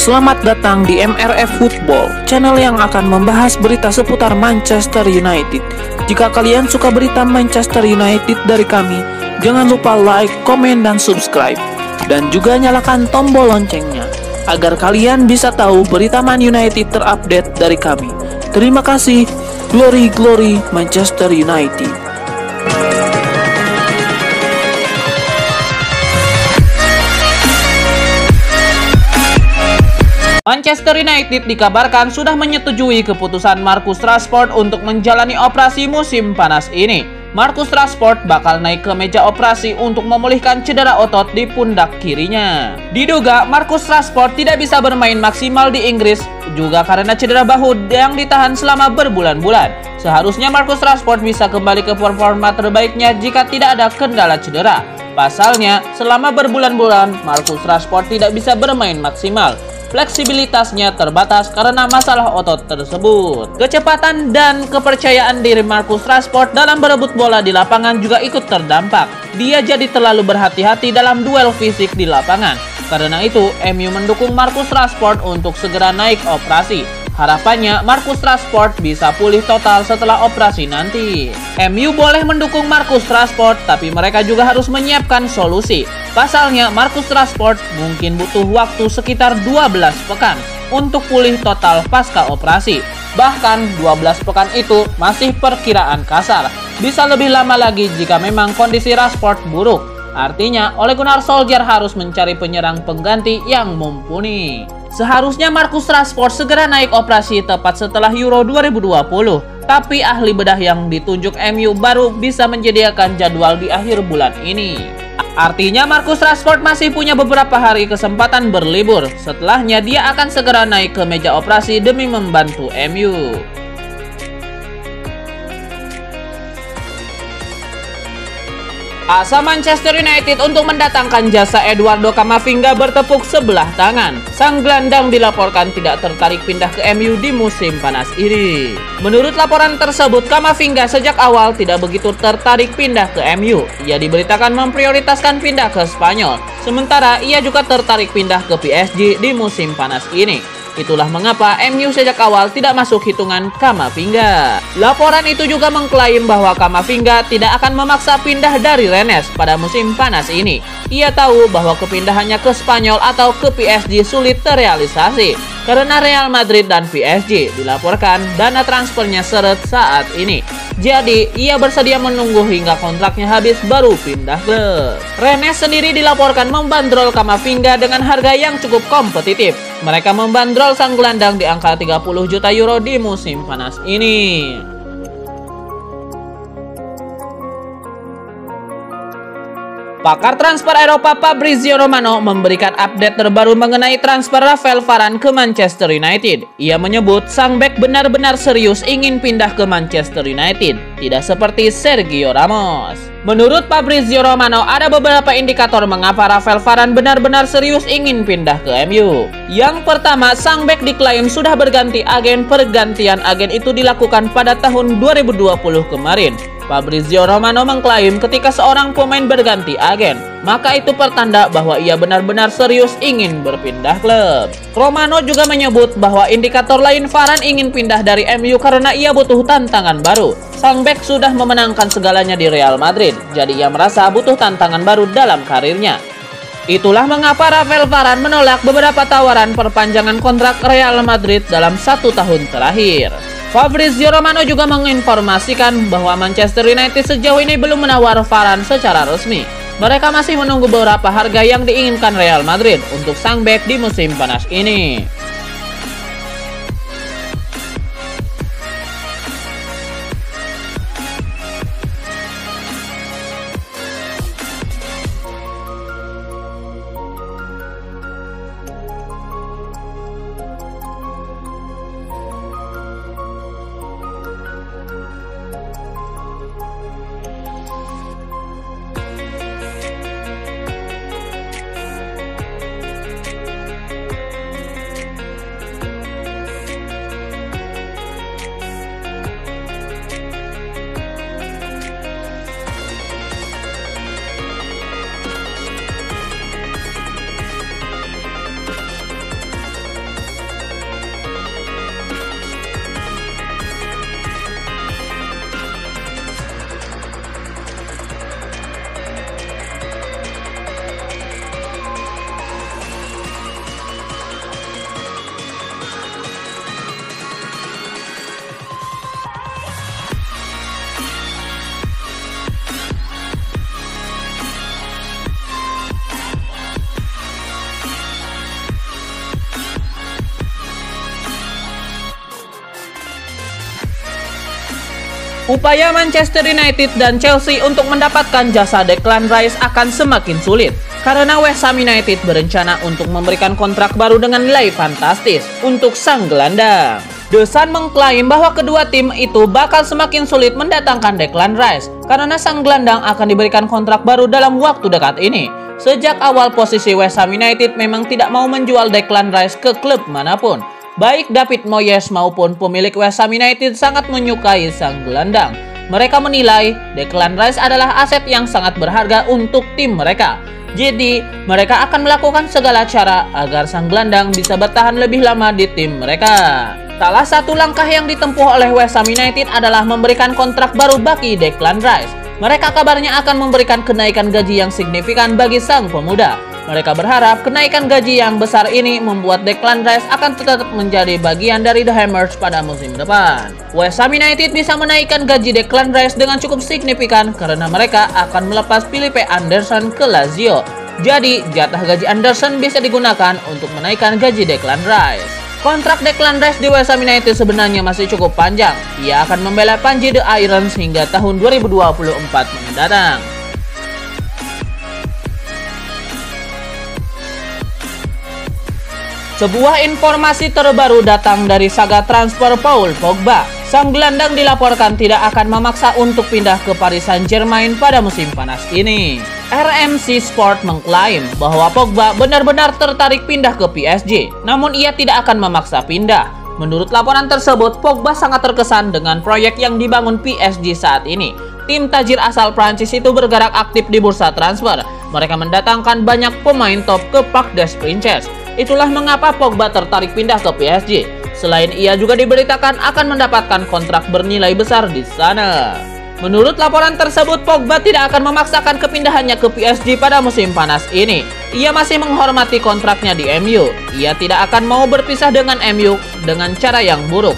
Selamat datang di MRF Football, channel yang akan membahas berita seputar Manchester United. Jika kalian suka berita Manchester United dari kami, jangan lupa like, komen, dan subscribe. Dan juga nyalakan tombol loncengnya, agar kalian bisa tahu berita Man United terupdate dari kami. Terima kasih. Glory, glory Manchester United. Manchester United dikabarkan sudah menyetujui keputusan Marcus Rashford untuk menjalani operasi musim panas ini. Marcus Rashford bakal naik ke meja operasi untuk memulihkan cedera otot di pundak kirinya. Diduga Marcus Rashford tidak bisa bermain maksimal di Inggris juga karena cedera bahu yang ditahan selama berbulan-bulan. Seharusnya Marcus Rashford bisa kembali ke performa terbaiknya jika tidak ada kendala cedera. Pasalnya, selama berbulan-bulan Marcus Rashford tidak bisa bermain maksimal. Fleksibilitasnya terbatas karena masalah otot tersebut. Kecepatan dan kepercayaan diri Marcus Rashford dalam berebut bola di lapangan juga ikut terdampak. Dia jadi terlalu berhati-hati dalam duel fisik di lapangan. Karena itu, MU mendukung Marcus Rashford untuk segera naik operasi. Harapannya Marcus Rashford bisa pulih total setelah operasi nanti. MU boleh mendukung Marcus Rashford, tapi mereka juga harus menyiapkan solusi. Pasalnya Marcus Rashford mungkin butuh waktu sekitar 12 pekan untuk pulih total pasca operasi. Bahkan 12 pekan itu masih perkiraan kasar. Bisa lebih lama lagi jika memang kondisi Rashford buruk. Artinya Ole Gunnar Solskjaer harus mencari penyerang pengganti yang mumpuni. Seharusnya Marcus Rashford segera naik operasi tepat setelah Euro 2020. Tapi ahli bedah yang ditunjuk MU baru bisa menyediakan jadwal di akhir bulan ini. Artinya Marcus Rashford masih punya beberapa hari kesempatan berlibur. Setelahnya dia akan segera naik ke meja operasi demi membantu MU. Asa Manchester United untuk mendatangkan jasa Eduardo Camavinga bertepuk sebelah tangan. Sang gelandang dilaporkan tidak tertarik pindah ke MU di musim panas ini. Menurut laporan tersebut, Camavinga sejak awal tidak begitu tertarik pindah ke MU. Ia diberitakan memprioritaskan pindah ke Spanyol. Sementara ia juga tertarik pindah ke PSG di musim panas ini. Itulah mengapa MU sejak awal tidak masuk hitungan Camavinga. Laporan itu juga mengklaim bahwa Camavinga tidak akan memaksa pindah dari Rennes pada musim panas ini. Ia tahu bahwa kepindahannya ke Spanyol atau ke PSG sulit terrealisasi karena Real Madrid dan PSG dilaporkan dana transfernya seret saat ini. Jadi, ia bersedia menunggu hingga kontraknya habis baru pindah klub. Rennes sendiri dilaporkan membandrol Camavinga dengan harga yang cukup kompetitif. Mereka membandrol sang gelandang di angka 30 juta euro di musim panas ini. Pakar transfer Eropa Fabrizio Romano memberikan update terbaru mengenai transfer Rafael Varane ke Manchester United. Ia menyebut sang bek benar-benar serius ingin pindah ke Manchester United, tidak seperti Sergio Ramos. Menurut Fabrizio Romano, ada beberapa indikator mengapa Rafael Varane benar-benar serius ingin pindah ke MU. Yang pertama, sang bek diklaim sudah berganti agen. Pergantian agen itu dilakukan pada tahun 2020 kemarin. Fabrizio Romano mengklaim ketika seorang pemain berganti agen, maka itu pertanda bahwa ia benar-benar serius ingin berpindah klub. Romano juga menyebut bahwa indikator lain Varane ingin pindah dari MU karena ia butuh tantangan baru. Sang bek sudah memenangkan segalanya di Real Madrid, jadi ia merasa butuh tantangan baru dalam karirnya. Itulah mengapa Rafael Varane menolak beberapa tawaran perpanjangan kontrak Real Madrid dalam 1 tahun terakhir. Fabrizio Romano juga menginformasikan bahwa Manchester United sejauh ini belum menawar Varane secara resmi. Mereka masih menunggu beberapa harga yang diinginkan Real Madrid untuk sang bek di musim panas ini. Upaya Manchester United dan Chelsea untuk mendapatkan jasa Declan Rice akan semakin sulit karena West Ham United berencana untuk memberikan kontrak baru dengan nilai fantastis untuk sang gelandang. The Sun mengklaim bahwa kedua tim itu bakal semakin sulit mendatangkan Declan Rice karena sang gelandang akan diberikan kontrak baru dalam waktu dekat ini. Sejak awal posisi West Ham United memang tidak mau menjual Declan Rice ke klub manapun. Baik David Moyes maupun pemilik West Ham United sangat menyukai sang gelandang. Mereka menilai Declan Rice adalah aset yang sangat berharga untuk tim mereka. Jadi, mereka akan melakukan segala cara agar sang gelandang bisa bertahan lebih lama di tim mereka. Salah satu langkah yang ditempuh oleh West Ham United adalah memberikan kontrak baru bagi Declan Rice. Mereka kabarnya akan memberikan kenaikan gaji yang signifikan bagi sang pemuda. Mereka berharap kenaikan gaji yang besar ini membuat Declan Rice akan tetap menjadi bagian dari The Hammers pada musim depan. West Ham United bisa menaikkan gaji Declan Rice dengan cukup signifikan karena mereka akan melepas Felipe Anderson ke Lazio. Jadi, jatah gaji Anderson bisa digunakan untuk menaikkan gaji Declan Rice. Kontrak Declan Rice di West Ham United sebenarnya masih cukup panjang. Ia akan membela Panji The Irons hingga tahun 2024 mendatang. Sebuah informasi terbaru datang dari saga transfer Paul Pogba. Sang gelandang dilaporkan tidak akan memaksa untuk pindah ke Paris Saint-Germain pada musim panas ini. RMC Sport mengklaim bahwa Pogba benar-benar tertarik pindah ke PSG, namun ia tidak akan memaksa pindah. Menurut laporan tersebut, Pogba sangat terkesan dengan proyek yang dibangun PSG saat ini. Tim tajir asal Prancis itu bergerak aktif di bursa transfer. Mereka mendatangkan banyak pemain top ke Parc des Princes. Itulah mengapa Pogba tertarik pindah ke PSG. Selain ia juga diberitakan akan mendapatkan kontrak bernilai besar di sana. Menurut laporan tersebut, Pogba tidak akan memaksakan kepindahannya ke PSG pada musim panas ini. Ia masih menghormati kontraknya di MU. Ia tidak akan mau berpisah dengan MU dengan cara yang buruk.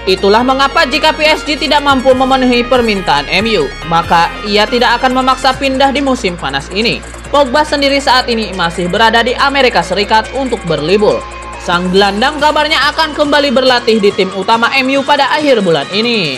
Itulah mengapa jika PSG tidak mampu memenuhi permintaan MU, maka ia tidak akan memaksa pindah di musim panas ini. Pogba sendiri saat ini masih berada di Amerika Serikat untuk berlibur. Sang gelandang kabarnya akan kembali berlatih di tim utama MU pada akhir bulan ini.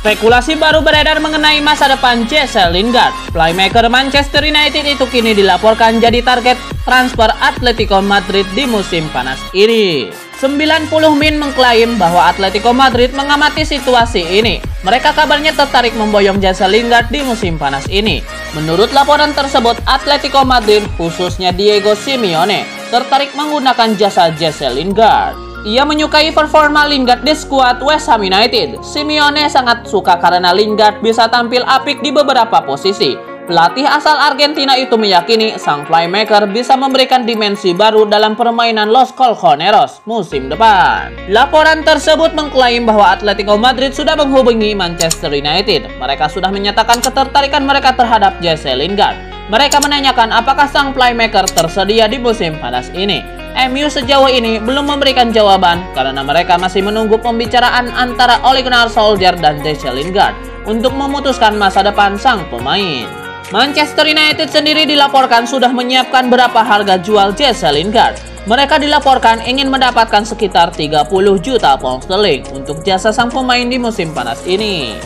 Spekulasi baru beredar mengenai masa depan Jesse Lingard. Playmaker Manchester United itu kini dilaporkan jadi target transfer Atletico Madrid di musim panas ini. 90 Min mengklaim bahwa Atletico Madrid mengamati situasi ini. Mereka kabarnya tertarik memboyong Jesse Lingard di musim panas ini. Menurut laporan tersebut, Atletico Madrid, khususnya Diego Simeone, tertarik menggunakan jasa Jesse Lingard. Ia menyukai performa Lingard di skuad West Ham United. Simeone sangat suka karena Lingard bisa tampil apik di beberapa posisi. Pelatih asal Argentina itu meyakini sang playmaker bisa memberikan dimensi baru dalam permainan Los Colchoneros musim depan. Laporan tersebut mengklaim bahwa Atletico Madrid sudah menghubungi Manchester United. Mereka sudah menyatakan ketertarikan mereka terhadap Jesse Lingard. Mereka menanyakan apakah sang playmaker tersedia di musim panas ini. MU sejauh ini belum memberikan jawaban karena mereka masih menunggu pembicaraan antara Ole Gunnar Solskjaer dan Jesse Lingard untuk memutuskan masa depan sang pemain. Manchester United sendiri dilaporkan sudah menyiapkan berapa harga jual Jesse Lingard. Mereka dilaporkan ingin mendapatkan sekitar 30 juta pound sterling untuk jasa sang pemain di musim panas ini.